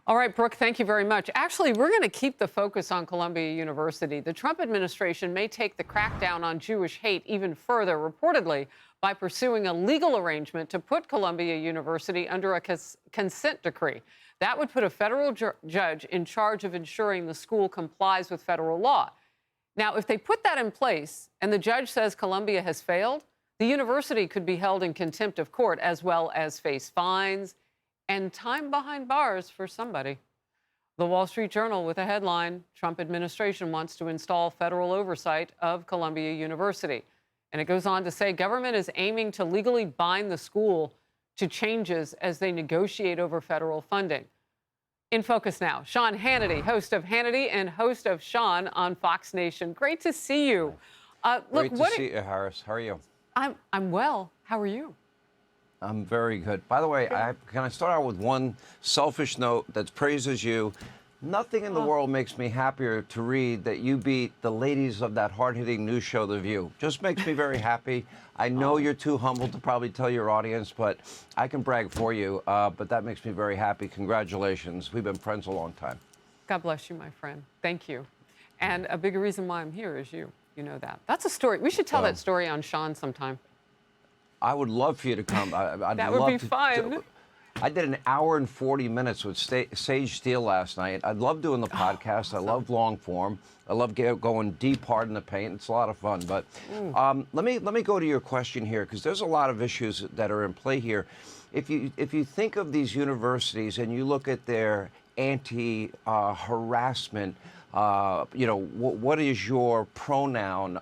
All right, Brooke, thank you very much. Actually, we're going to keep the focus on Columbia University. The Trump administration may take the crackdown on Jewish hate even further, reportedly, by pursuing a legal arrangement to put Columbia University under a consent decree. That would put a federal judge in charge of ensuring the school complies with federal law. Now, if they put that in place and the judge says Columbia has failed, the university could be held in contempt of court as well as face fines and time behind bars for somebody. The Wall Street Journal with a headline, Trump administration wants to install federal oversight of Columbia University. And it goes on to say government is aiming to legally bind the school to changes as they negotiate over federal funding. In focus now, Sean Hannity, host of Hannity and host of Sean on Fox Nation. Great to see you. Great to see you, Harris. How are you? I'm well. How are you? I'm very good. By the way, can I start out with one selfish note that praises you? Nothing in the world makes me happier to read that you beat the ladies of that hard-hitting news show, The View. Just makes me very happy. I know you're too humble to probably tell your audience, but I can brag for you. But that makes me very happy. Congratulations. We've been friends a long time. God bless you, my friend. Thank you. And a big reason why I'm here is you. You know that. That's a story. We should tell that story on Sean sometime. I would love for you to come. That would be fun. I did an hour and 40 minutes with Sage Steele last night. I love doing the podcast. I love long form. I love going deep, hard in the paint. It's a lot of fun. But let me go to your question here, because there's a lot of issues that are in play here. If you think of these universities and you look at their anti-harassment, what is your pronoun,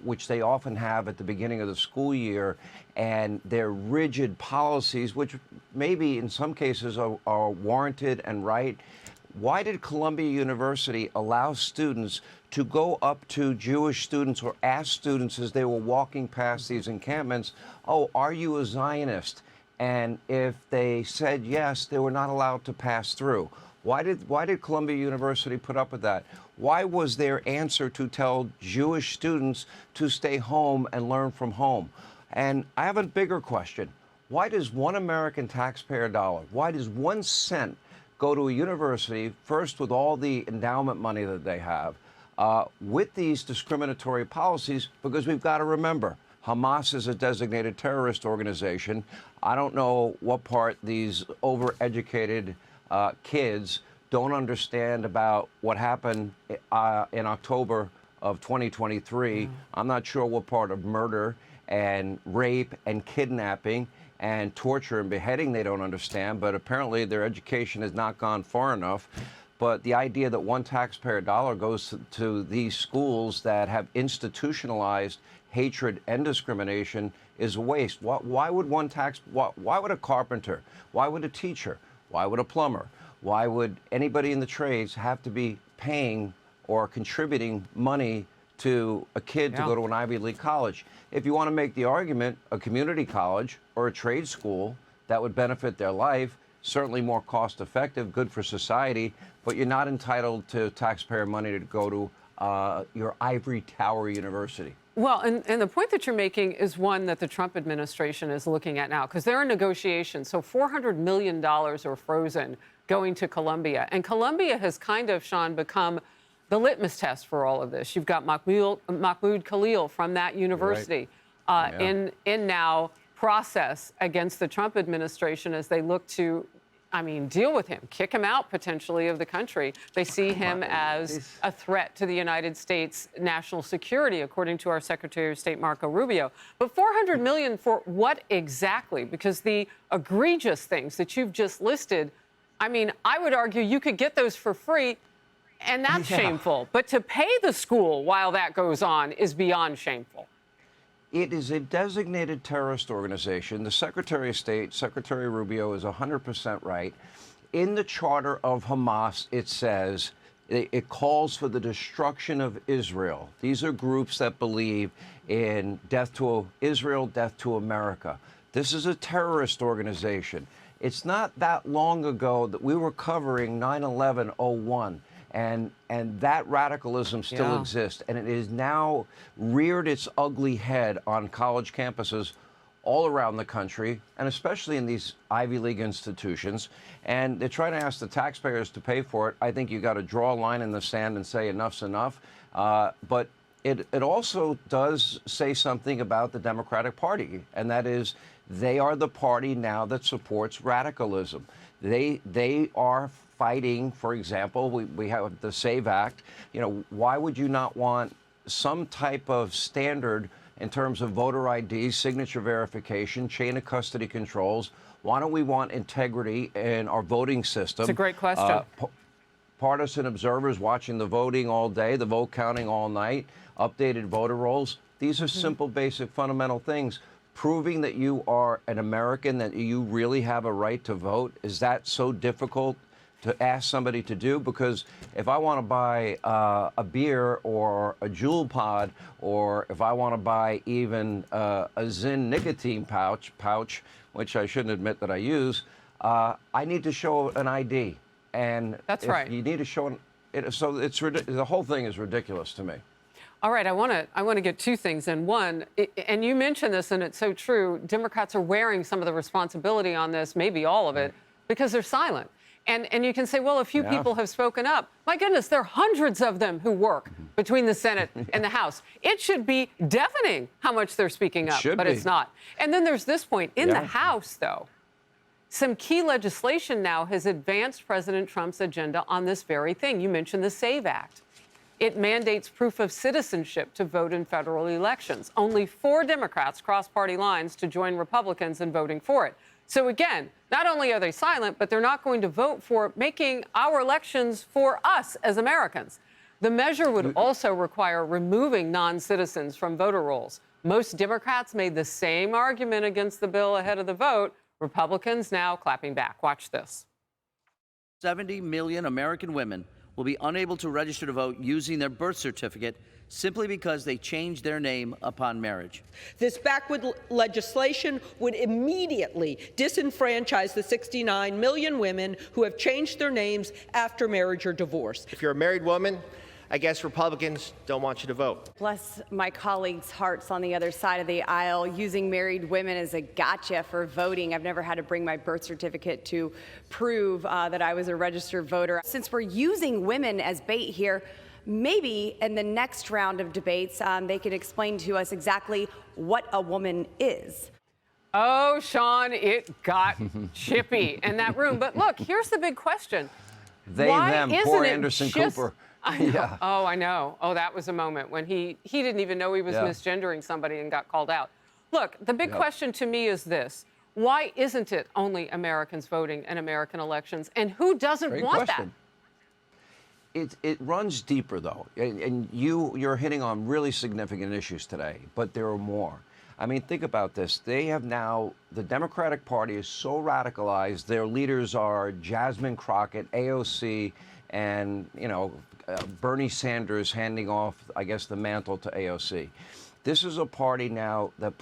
which they often have at the beginning of the school year, and their rigid policies, which maybe in some cases are warranted and right. Why did Columbia University allow students to go up to Jewish students or ask students as they were walking past these encampments, oh, are you a Zionist? And if they said yes, they were not allowed to pass through. Why did Columbia University put up with that? Why was their answer to tell Jewish students to stay home and learn from home? And I have a bigger question. Why does one American taxpayer dollar, why does 1 cent go to a university, first with all the endowment money that they have, with these discriminatory policies? Because we've got to remember, Hamas is a designated terrorist organization. I don't know what part these overeducated kids don't understand about what happened in October of 2023. I'm not sure what part of murder and rape and kidnapping and torture and beheading they don't understand, but apparently their education has not gone far enough. But the idea that one taxpayer dollar goes to these schools that have institutionalized hatred and discrimination is a waste. Why would why would a carpenter, why would a teacher, why would a plumber, why would anybody in the trades have to be paying or contributing money to a kid to go to an Ivy League college? If you want to make the argument, a community college or a trade school that would benefit their life, certainly more cost effective, good for society, but you're not entitled to taxpayer money to go to your ivory tower university. Well, and the point that you're making is one that the Trump administration is looking at now, because they're in negotiations. So $400 million are frozen going to Columbia. And Columbia has kind of, Sean, become the litmus test for all of this. You've got Mahmoud Khalil from that university in now process against the Trump administration as they look to, deal with him, kick him out potentially of the country. They see him as a threat to the United States national security, according to our Secretary of State, Marco Rubio. But $400 million for what exactly? Because the egregious things that you've just listed, I would argue you could get those for free, and that's shameful. But to pay the school while that goes on is beyond shameful. It is a designated terrorist organization. The Secretary of State, Secretary Rubio, is 100% right. In the charter of Hamas, it says it calls for the destruction of Israel. These are groups that believe in death to Israel, death to America. This is a terrorist organization. It's not that long ago that we were covering 9/11/01. And that radicalism still exists, and it is now reared its ugly head on college campuses. all around the country, and especially in these Ivy League institutions, and they're trying to ask the taxpayers to pay for it. I think you got to draw a line in the sand and say enough's enough. But it also does say something about the Democratic Party, and that is they are the party now that supports radicalism. They are fighting, for example, we have the SAVE Act. You know, why would you not want some type of standard in terms of voter ID, signature verification, chain of custody controls? Why don't we want integrity in our voting system? It's a great question. Partisan observers watching the voting all day, the vote counting all night, updated voter rolls. These are simple, basic, fundamental things. Proving that you are an American, that you really have a right to vote, is that so difficult to ask somebody to do? Because if I want to buy a beer or a Juul pod, or if I want to buy even a Zyn nicotine pouch, which I shouldn't admit that I use, I need to show an ID. And that's right. You need to show it. So the whole thing is ridiculous to me. All right, I want to get two things in. One, and you mentioned this, and it's so true, Democrats are wearing some of the responsibility on this, maybe all of it, because they're silent. And you can say, well, a few people have spoken up. My goodness, there are hundreds of them who work between the Senate and the House. It should be deafening how much they're speaking up, but it's not. And then there's this point. In the House, though, some key legislation now has advanced President Trump's agenda on this very thing. You mentioned the SAVE Act. It mandates proof of citizenship to vote in federal elections. Only 4 Democrats crossed party lines to join Republicans in voting for it. So again, not only are they silent, but they're not going to vote for making our elections for us as Americans. The measure would also require removing non-citizens from voter rolls. Most Democrats made the same argument against the bill ahead of the vote. Republicans now clapping back. Watch this. 70 million American women will be unable to register to vote using their birth certificate simply because they changed their name upon marriage. This backward legislation would immediately disenfranchise the 69 million women who have changed their names after marriage or divorce. If you're a married woman, I guess Republicans don't want you to vote. Bless my colleagues' hearts on the other side of the aisle, using married women as a gotcha for voting. I've never had to bring my birth certificate to prove that I was a registered voter. Since we're using women as bait here, maybe in the next round of debates, they could explain to us exactly what a woman is. Oh, Sean, it got chippy in that room. But look, here's the big question. Why them, poor Anderson Cooper. I know. Yeah. Oh, I know. Oh, that was a moment when he didn't even know he was misgendering somebody and got called out. Look, the big question to me is this. Why isn't it only Americans voting in American elections? And who doesn't want that? It runs deeper, though. And you're hitting on really significant issues today, but there are more. I mean, think about this. They have now, the Democratic Party is so radicalized. Their leaders are Jasmine Crockett, AOC, and, you know, Bernie Sanders handing off, I guess, the mantle to AOC. This is a party now that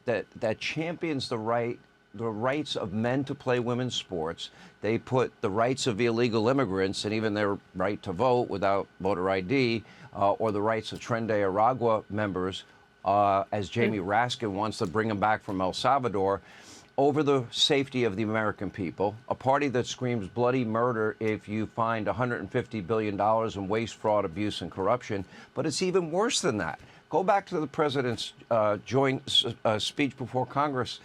that champions the rights of men to play women's sports. They put the rights of illegal immigrants and even their right to vote without voter ID, or the rights of Tren de Aragua members, as Jamie Raskin wants to bring them back from El Salvador, over the safety of the American people, a party that screams bloody murder if you find $150 billion in waste, fraud, abuse, and corruption. But it's even worse than that. Go back to the president's joint speech before Congress.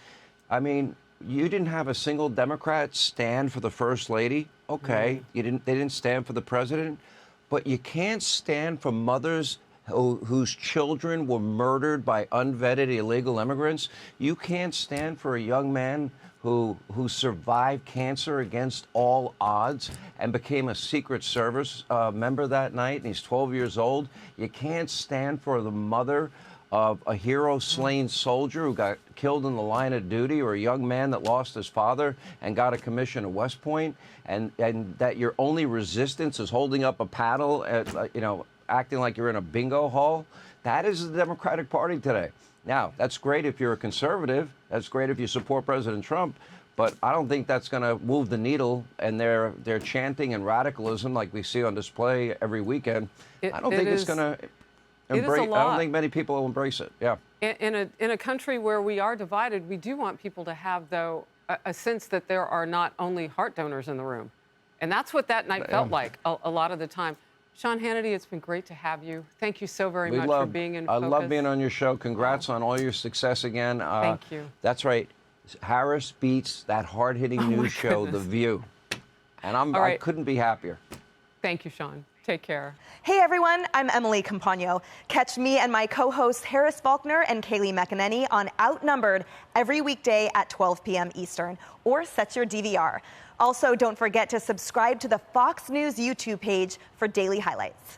I mean, you didn't have a single Democrat stand for the First Lady. Okay, they didn't stand for the president. But you can't stand for mothers whose children were murdered by unvetted illegal immigrants. You can't stand for a young man who survived cancer against all odds and became a Secret Service member that night, and he's 12 years old. You can't stand for the mother of a hero slain soldier who got killed in the line of duty, or a young man that lost his father and got a commission at West Point, and that your only resistance is holding up a paddle at, you know, acting like you're in a bingo hall. That is the Democratic Party today. Now, that's great if you're a conservative. That's great if you support President Trump. But I don't think that's going to move the needle. And their chanting and radicalism, like we see on display every weekend, I don't think it's going to It is a lot. I don't think many people will embrace it. Yeah. In a country where we are divided, we do want people to have, though, a sense that there are not only heart donors in the room. And that's what that night felt like a lot of the time. Sean Hannity, it's been great to have you. Thank you so very much for being in Focus. I love being on your show. Congrats on all your success again. Thank you. That's right. Harris beats that hard-hitting news show, The View. And I couldn't be happier. Thank you, Sean. Take care. Hey, everyone. I'm Emily Campagno. Catch me and my co-hosts Harris Faulkner and Kaylee McEnany on Outnumbered every weekday at 12 p.m. Eastern, or set your DVR. Also, don't forget to subscribe to the Fox News YouTube page for daily highlights.